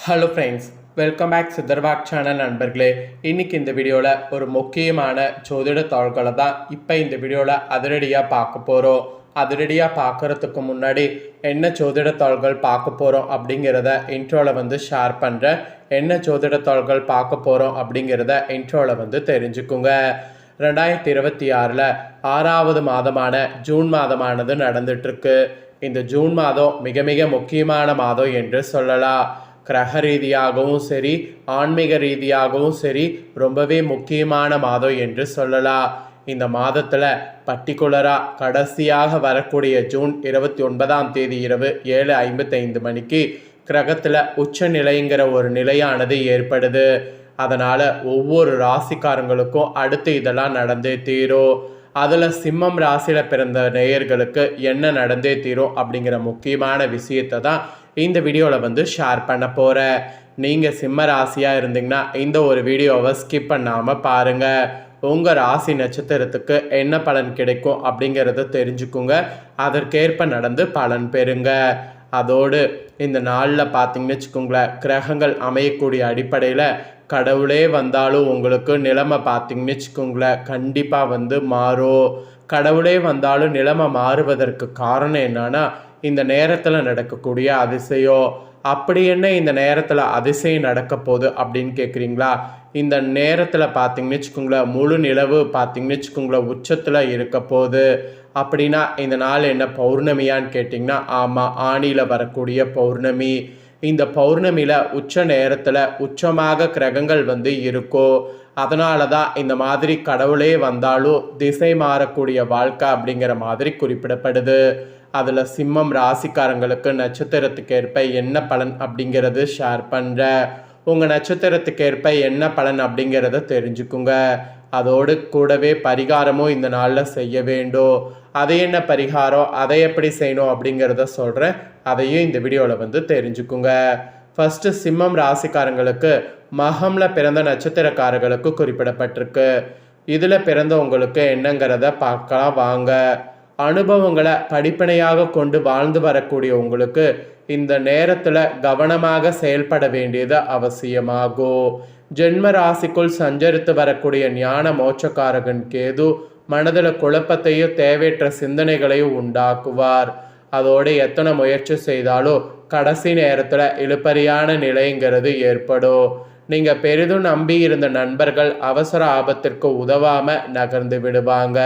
Hello friends, welcome back சித்தர்வாக் channel நண்பர்களே. இன்றைக்கி இந்த வீடியோவில் ஒரு முக்கியமான ஜோதிட தாள்களை தான் இப்போ இந்த வீடியோவில் அதிரடியாக பார்க்க போகிறோம். அதிரடியாக பார்க்குறதுக்கு முன்னாடி என்ன ஜோதிட தாள்கள் பார்க்க போகிறோம் அப்படிங்கிறத இன்ட்ரோவில் ஷேர் பண்ணுறேன். என்ன ஜோதிட தாள்கள் பார்க்க போகிறோம் அப்படிங்கிறத இன்ட்ரோவில் தெரிஞ்சுக்குங்க. 2026 6வது மாதமான ஜூன் மாதமானது நடந்துட்டுருக்கு. இந்த ஜூன் மாதம் மிக மிக முக்கியமான மாதம் என்று சொல்லலாம். கிரக ரீதியாகவும் சரி, ஆன்மீக ரீதியாகவும் சரி, ரொம்பவே முக்கியமான மாதம் என்று சொல்லலாம். இந்த மாதத்தில் பர்டிகுலராக கடைசியாக வரக்கூடிய ஜூன் 29ஆம் தேதி இரவு 7:55 மணிக்கு கிரகத்தில் உச்ச நிலைங்கிற ஒரு நிலையானது ஏற்படுது. அதனால் ஒவ்வொரு ராசிக்காரங்களுக்கும் அடுத்து இதெல்லாம் நடந்தே தீரும். அதில் சிம்மம் ராசியில் பிறந்த நேயர்களுக்கு என்ன நடந்தே தீரும் அப்படிங்கிற முக்கியமான விஷயத்தை தான் இந்த வீடியோவில் ஷேர் பண்ண போகிறேன். நீங்கள் சிம்ம ராசியாக இருந்தீங்கன்னா இந்த ஒரு வீடியோவை ஸ்கிப் பண்ணாமல் பாருங்கள். உங்கள் ராசி நட்சத்திரத்துக்கு என்ன பலன் கிடைக்கும் அப்படிங்கிறத தெரிஞ்சுக்குங்க. அதற்கேற்ப நடந்து பலன் பெறுங்க. அதோடு இந்த நாளில் பார்த்தீங்கன்னு வச்சுக்கோங்களேன், கிரகங்கள் அமையக்கூடிய அடிப்படையில் கடவுளே வந்தாலும் உங்களுக்கு நிலைமை பார்த்தீங்கன்னு வச்சுக்கோங்களேன் கண்டிப்பாக மாறும். கடவுளே வந்தாலும் நிலைமை மாறுவதற்கு காரணம் என்னன்னா, இந்த நேரத்தில் நடக்கக்கூடிய அதிசயம். அப்படி என்ன இந்த நேரத்தில் அதிசயம் நடக்க போகுது அப்படின்னு கேட்குறீங்களா? இந்த நேரத்தில் பார்த்தீங்கன்னு வச்சுக்கோங்களேன், முழு நிலவு பார்த்தீங்கன்னு வச்சுக்கோங்களேன் உச்சத்தில் இருக்க போகுது. அப்படின்னா இந்த நாள் என்ன பௌர்ணமியான்னு கேட்டிங்கன்னா, ஆமாம், ஆணியில் வரக்கூடிய பௌர்ணமி. இந்த பௌர்ணமியில் உச்ச நேரத்தில் உச்சமாக கிரகங்கள் இருக்கும். அதனால தான் இந்த மாதிரி கடவுளே வந்தாலும் திசை மாறக்கூடிய வாழ்க்கை அப்படிங்கிற மாதிரி குறிப்பிடப்படுது. அதில் சிம்மம் ராசிக்காரங்களுக்கு நட்சத்திரத்துக்கு ஏற்ப என்ன பலன் அப்படிங்கிறது ஷேர் பண்ணுறேன். உங்கள் நட்சத்திரத்துக்கு ஏற்ப என்ன பலன் அப்படிங்கிறத தெரிஞ்சுக்குங்க. அதோடு கூடவே பரிகாரமும் இந்த நாளில் செய்ய வேண்டும். அது என்ன பரிகாரம், அதை எப்படி செய்யணும் அப்படிங்கிறத சொல்கிறேன். அதையும் இந்த வீடியோவில் தெரிஞ்சுக்குங்க. ஃபஸ்ட்டு சிம்மம் ராசிக்காரங்களுக்கு மகமில் பிறந்த நட்சத்திரக்காரர்களுக்கு குறிப்பிடப்பட்டிருக்கு. இதில் பிறந்தவங்களுக்கு என்னங்கிறத பார்க்கலாம் வாங்க. அனுபவங்களை படிப்பனையாக கொண்டு வாழ்ந்து வரக்கூடிய உங்களுக்கு இந்த நேரத்தில் கவனமாக செயல்பட வேண்டியது அவசியமாகும். ஜென்ம ராசிக்குள் சஞ்சரித்து வரக்கூடிய ஞான மோட்சக்காரகன் கேது மனதில் குழப்பத்தையும் தேவையற்ற சிந்தனைகளையும் உண்டாக்குவார். அதோடு எத்தனை முயற்சி செய்தாலும் கடைசி நேரத்தில் இழுபறியான நிலைங்கிறது ஏற்படும். நீங்கள் பெரிதும் நம்பி இருந்த நண்பர்கள் அவசர ஆபத்திற்கு உதவாமல் நகர்ந்து விடுவாங்க.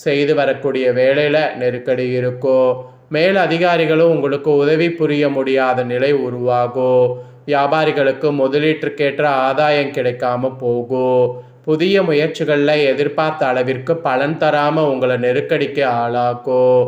செய்து வரக்கூடிய வேலையில் நெருக்கடி இருக்கும். மேல் அதிகாரிகளும் உங்களுக்கு உதவி புரிய முடியாத நிலை உருவாகும். வியாபாரிகளுக்கு முதலீட்டுக்கேற்ற ஆதாயம் கிடைக்காம போகும். புதிய முயற்சிகளில் எதிர்பார்த்த அளவிற்கு பலன் தராமல் உங்களை நெருக்கடிக்கு ஆளாக்கும்.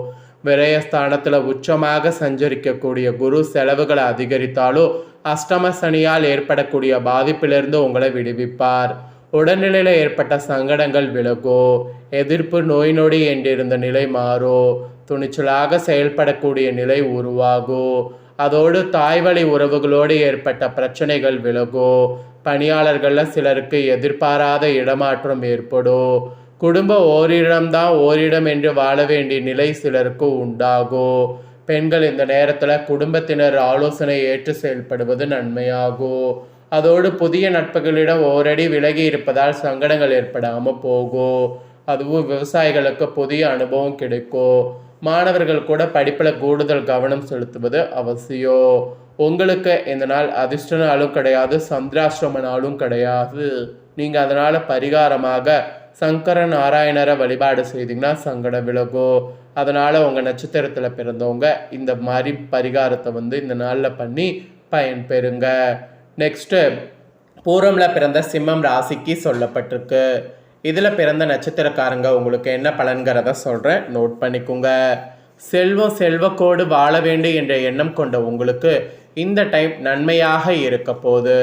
விரயஸ்தானத்தில் உச்சமாக சஞ்சரிக்கக்கூடிய குரு செலவுகளை அதிகரித்தாலும் அஷ்டம சனியால் ஏற்படக்கூடிய பாதிப்பிலிருந்து உங்களை விடுவிப்பார். உடல்நிலையில் ஏற்பட்ட சங்கடங்கள் விலகும். எதிர்ப்பு நோய் நொடி என்றிருந்த நிலை மாறும். துணிச்சலாக செயல்படக்கூடிய நிலை உருவாகும். அதோடு தாய்வழி உறவுகளோடு ஏற்பட்ட பிரச்சனைகள் விலகும். பணியாளர்களில் சிலருக்கு எதிர்பாராத இடமாற்றம் ஏற்படும். குடும்ப ஓரிடம்தான் ஓரிடம் என்று வாழ வேண்டிய நிலை சிலருக்கு உண்டாகும். பெண்கள் இந்த நேரத்தில் குடும்பத்தினர் ஆலோசனை ஏற்று செயல்படுவது நன்மையாகும். அதோடு புதிய நட்புகளிடம் ஓரடி விலகி இருப்பதால் சங்கடங்கள் ஏற்படாமல் போகும். அதுவும் விவசாயிகளுக்கு புதிய அனுபவம் கிடைக்கும். மாணவர்கள் கூட படிப்பில் கூடுதல் கவனம் செலுத்துவது அவசியம். உங்களுக்கு இந்த நாள் அதிர்ஷ்ட நாளும் கிடையாது, சந்திராஷ்டிரம நாளும் கிடையாது. நீங்கள் அதனால் பரிகாரமாக சங்கர நாராயணரை வழிபாடு செய்தீங்கன்னா சங்கடம் விலகும். அதனால் உங்கள் நட்சத்திரத்தில் பிறந்தவங்க இந்த மாதிரி பரிகாரத்தை இந்த நாளில் பண்ணி பயன்பெறுங்க. நெக்ஸ்ட்டு பூரமில் பிறந்த சிம்மம் ராசிக்கு சொல்லப்பட்டிருக்கு. இதில் பிறந்த நட்சத்திரக்காரங்க உங்களுக்கு என்ன பலன்கிறத சொல்கிறேன், நோட் பண்ணிக்கோங்க. செல்வம் செல்வக்கோடு வாழ வேண்டும் என்ற எண்ணம் கொண்ட உங்களுக்கு இந்த டைம் நன்மையாக இருக்க போது.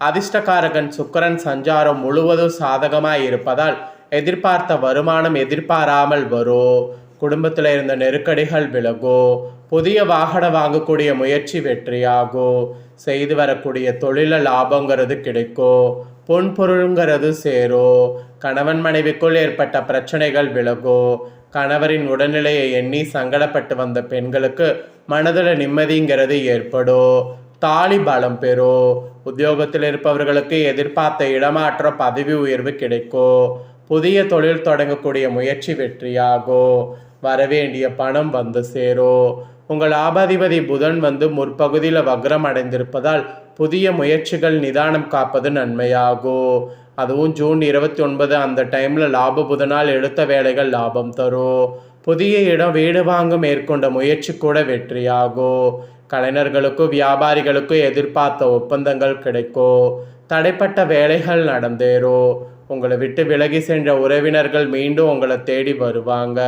அதிர்ஷ்டக்காரகன் சுக்கிரன் சஞ்சாரம் முழுவதும் சாதகமாக இருப்பதால் எதிர்பார்த்த வருமானம் எதிர்பாராமல் வரும். குடும்பத்தில் இருந்த நெருக்கடிகள் விலகும். புதிய வாகனம் வாங்கக்கூடிய முயற்சி வெற்றியாகும். செய்து வரக்கூடிய தொழில லாபங்கிறது கிடைக்கும். பொன்பொருளுங்கிறது சேரும். கணவன் மனைவிக்குள் ஏற்பட்ட பிரச்சனைகள் விலகும். கணவரின் உடல்நிலையை எண்ணி சங்கடப்பட்டு வந்த பெண்களுக்கு மனதில் நிம்மதிங்கிறது ஏற்படும். தாலி பலம் பெறும். உத்தியோகத்தில் இருப்பவர்களுக்கு எதிர்பார்த்த இடமாற்ற பதவி உயர்வு கிடைக்கும். புதிய தொழில் தொடங்கக்கூடிய முயற்சி வெற்றியாகும். வரவேண்டிய பணம் வந்து சேரும். உங்கள் லாபாதிபதி புதன் முற்பகுதியில் வக்ரம் அடைந்திருப்பதால் புதிய முயற்சிகள் நிதானம் காப்பது நன்மையாகும். அதுவும் ஜூன் 29 அந்த டைமில் லாப புதனால் எடுத்த வேலைகள் லாபம் தரும். புதிய இடம் வீடு வாங்க மேற்கொண்ட முயற்சி கூட வெற்றியாகும். கலைஞர்களுக்கும் வியாபாரிகளுக்கும் எதிர்பார்த்த ஒப்பந்தங்கள் கிடைக்கும். தடைப்பட்ட வேலைகள் நடந்தேறும். உங்களை விட்டு விலகி சென்ற உறவினர்கள் மீண்டும் உங்களை தேடி வருவாங்க.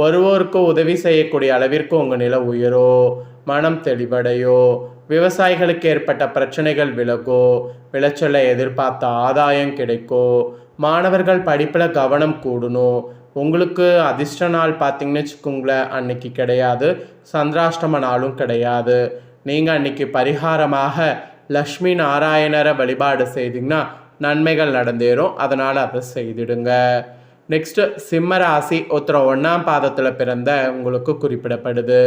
ஒருவருக்கு உதவி செய்யக்கூடிய அளவிற்கு உங்கள் நிலை உயரும். மனம் தெளிவடையும். விவசாயிகளுக்கு ஏற்பட்ட பிரச்சனைகள் விலகும். விளைச்சலை எதிர்பார்த்த ஆதாயம் கிடைக்கும். மாணவர்கள் படிப்பில் கவனம் கூடணும். உங்களுக்கு அதிர்ஷ்ட நாள் பார்த்தீங்கன்னு வச்சுக்கோங்களேன், அன்னைக்கு கிடையாது. சந்திராஷ்டம நாளும் கிடையாது. நீங்கள் அன்னைக்கு பரிகாரமாக லக்ஷ்மி நாராயணரை வழிபாடு செய்தீங்கன்னா நன்மைகள் நடந்தேறும். அதனால் அதை செய்திடுங்க. நெக்ஸ்ட்டு சிம்ம ராசி உத்திரம் 1ஆம் பாதத்தில் பிறந்த உங்களுக்கு குறிப்பிடப்படுது.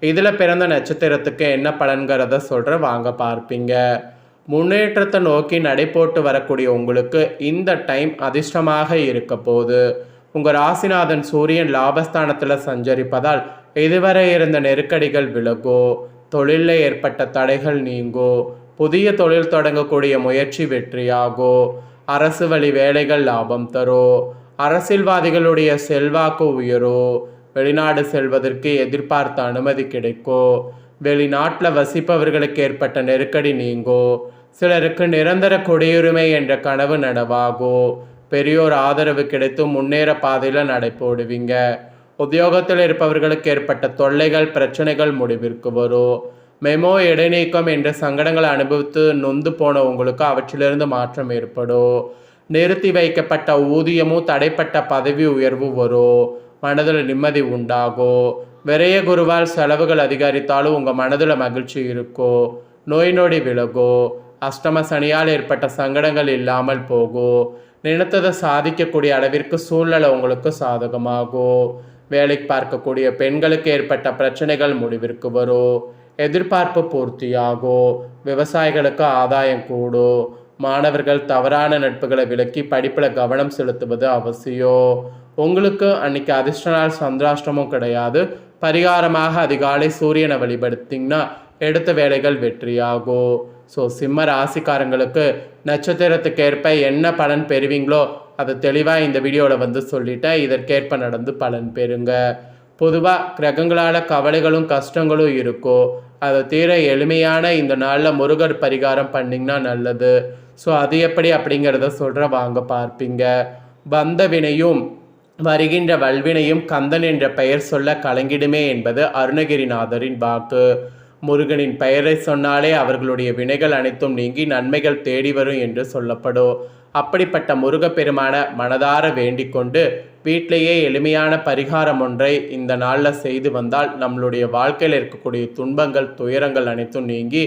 இதில் பிறந்த நட்சத்திரத்துக்கு என்ன பலன்கிறத சொல்கிற வாங்க பார்ப்பீங்க. முன்னேற்றத்தை நோக்கி நடைபோட்டு வரக்கூடிய உங்களுக்கு இந்த டைம் அதிர்ஷ்டமாக இருக்க போகுது. உங்கள் ராசிநாதன் சூரியன் லாபஸ்தானத்தில் சஞ்சரிப்பதால் இதுவரை இருந்த நெருக்கடிகள் விலகும். தொழிலில் ஏற்பட்ட தடைகள் நீங்கும். புதிய தொழில் தொடங்கக்கூடிய முயற்சி வெற்றியாகும். அரசு வழி வேலைகள் லாபம் தரும். அரசியல்வாதிகளுடைய செல்வாக்கு உயரும். வெளிநாடு செல்வதற்கு எதிர்பார்த்த அனுமதி கிடைக்கும். வெளிநாட்டில் வசிப்பவர்களுக்கு ஏற்பட்ட நெருக்கடி நீங்கும். சிலருக்கு நிரந்தர குடியுரிமை என்ற கனவு நனவாகும். பெரியோர் ஆதரவு கிடைத்து முன்னேற பாதையில் நடைபோடுவீங்க. உத்தியோகத்தில் இருப்பவர்களுக்கு ஏற்பட்ட தொல்லைகள் பிரச்சனைகள் முடிவிற்கு வரும். மெமோ இடைநீக்கம் என்ற சங்கடங்களை அனுபவித்து நொந்து போன உங்களுக்கு அவற்றிலிருந்து மாற்றம் ஏற்படும். நிறுத்தி வைக்கப்பட்ட ஊதியமும் தடைப்பட்ட பதவி உயர்வு வரும். மனதில் நிம்மதி உண்டாகும். விரைய குருவால் செலவுகள் அதிகரித்தாலும் உங்கள் மனதில் மகிழ்ச்சி இருக்கும். நோய் நொடி விலகும். அஷ்டம சனியால் ஏற்பட்ட சங்கடங்கள் இல்லாமல் போகும். நினைத்ததை சாதிக்கக்கூடிய அளவிற்கு சூழ்நிலை உங்களுக்கு சாதகமாகும். வேலைக்கு பார்க்கக்கூடிய பெண்களுக்கு ஏற்பட்ட பிரச்சனைகள் முடிவிற்கு வரும். எதிர்பார்ப்பு பூர்த்தியாகும். விவசாயிகளுக்கு ஆதாயம் கூடும். மாணவர்கள் தவறான நட்புகளை விலக்கி படிப்பில் கவனம் செலுத்துவது அவசியம். உங்களுக்கு அன்னைக்கு அதிர்ஷ்ட நாள் சந்திராஷ்டமும் கிடையாது. பரிகாரமாக அதிகாலை சூரியனை வழிபடுத்திங்கன்னா எடுத்த வேலைகள் வெற்றியாகும். ஸோ சிம்ம ராசிக்காரங்களுக்கு நட்சத்திரத்துக்கு ஏற்ப என்ன பலன் பெறுவீங்களோ அது தெளிவாக இந்த வீடியோவில் சொல்லிட்டேன். இதற்கேற்ப நடந்து பலன் பெறுங்க. பொதுவாக கிரகங்களால் கவலைகளும் கஷ்டங்களும் இருக்கும். அதை தீர எளிமையான இந்த நாளில் முருகர் பரிகாரம் பண்ணிங்கன்னா நல்லது. ஸோ அது எப்படி அப்படிங்கிறத சொல்கிற வாங்க பார்ப்பீங்க. வந்த வினையும் வருகின்ற வல்வினையும் கந்தன் என்ற பெயர் சொல்ல கலங்கிடுமே என்பது அருணகிரிநாதரின் வாக்கு. முருகனின் பெயரை சொன்னாலே அவர்களுடைய வினைகள் அனைத்தும் நீங்கி நன்மைகள் தேடி வரும் என்று சொல்லப்படும். அப்படிப்பட்ட முருகப்பெருமான மனதார வேண்டிக் கொண்டு வீட்டிலேயே எளிமையான பரிகாரம் ஒன்றை இந்த நாளில் செய்து வந்தால் நம்மளுடைய வாழ்க்கையில் இருக்கக்கூடிய துன்பங்கள் துயரங்கள் அனைத்தும் நீங்கி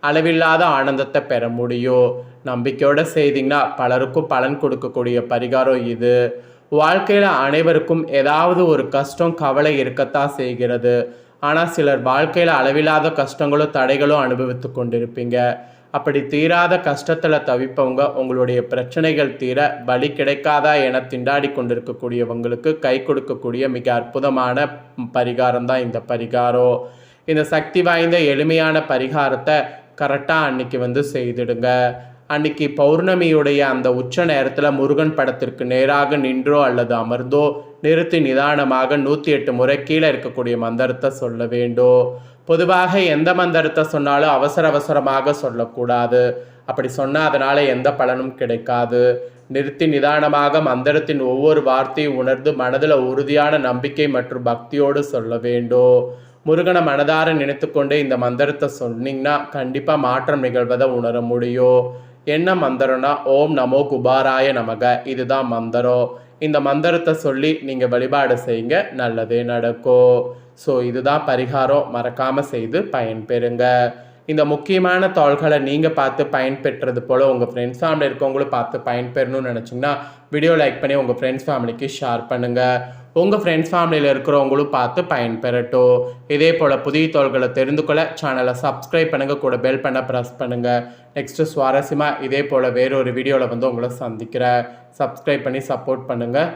அளவில்லாத ஆனந்தத்தை பெற முடியும். நம்பிக்கையோடு செய்தீங்கன்னா பலருக்கும் பலன் கொடுக்கக்கூடிய பரிகாரம் இது. வாழ்க்கையில் அனைவருக்கும் ஏதாவது ஒரு கஷ்டம் கவலை இருக்கத்தான் செய்கிறது. ஆனால் சிலர் வாழ்க்கையில் அளவில்லாத கஷ்டங்களும் தடைகளும் அனுபவித்து கொண்டிருப்பீங்க. அப்படி தீராத கஷ்டத்தில் தவிப்பவங்க உங்களுடைய பிரச்சனைகள் தீர வழி கிடைக்காதா என திண்டாடி கொண்டிருக்கக்கூடியவங்களுக்கு கை கொடுக்கக்கூடிய மிக அற்புதமான பரிகாரம் தான் இந்த பரிகாரம். இந்த சக்தி வாய்ந்த எளிமையான பரிகாரத்தை கரெக்டாக அன்னைக்கு செய்திடுங்க. அன்னைக்கு பௌர்ணமியுடைய அந்த உச்ச நேரத்தில் முருகன் படத்திற்கு நேராக நின்றோ அல்லது அமர்ந்தோ நிறுத்தி நிதானமாக 108 முறை கீழே இருக்கக்கூடிய மந்திரத்தை சொல்ல வேண்டும். பொதுவாக எந்த மந்திரத்தை சொன்னாலும் அவசரமாக சொல்லக்கூடாது. அப்படி சொன்னால் அதனால் எந்த பலனும் கிடைக்காது. நிறுத்தி நிதானமாக மந்திரத்தின் ஒவ்வொரு வார்த்தையும் உணர்ந்து மனதில் உறுதியான நம்பிக்கை மற்றும் பக்தியோடு சொல்ல வேண்டும். முருகனை மனதார நினைத்து கொண்டு இந்த மந்திரத்தை சொன்னீங்கன்னா கண்டிப்பாக மாற்றம் நிகழ்வதை உணர முடியும். என்ன மந்திரம்னா ஓம் நமோ குபாராய நமக, இதுதான் மந்திரம். இந்த மந்திரத்தை சொல்லி நீங்கள் வழிபாடு செய்யுங்க, நல்லதே நடக்கும். ஸோ இதுதான் பரிகாரம். மறக்காமல் செய்து பயன்பெறுங்க. இந்த முக்கியமான தாள்களை நீங்கள் பார்த்து பயன்பெற்றது போல் உங்கள் ஃப்ரெண்ட்ஸ் ஃபேமிலி இருக்கவங்களும் பார்த்து பயன்பெறணும்னு நினச்சிங்கன்னா வீடியோ லைக் பண்ணி உங்கள் ஃப்ரெண்ட்ஸ் ஃபேமிலிக்கு ஷேர் பண்ணுங்கள். உங்கள் ஃப்ரெண்ட்ஸ் ஃபேமிலியில் இருக்கிறவங்களும் பார்த்து பயன்பெறட்டும். இதே போல் புதிய தகவல்களை தெரிந்து கொள்ள சேனலை சப்ஸ்கிரைப் பண்ணுங்கள், கூட பெல் பண்ண ப்ரெஸ் பண்ணுங்கள். நெக்ஸ்ட்டு சுவாரஸ்யமாக இதே போல் வேறொரு வீடியோவில் உங்களை சந்திக்கிறேன். சப்ஸ்கிரைப் பண்ணி சப்போர்ட் பண்ணுங்கள்.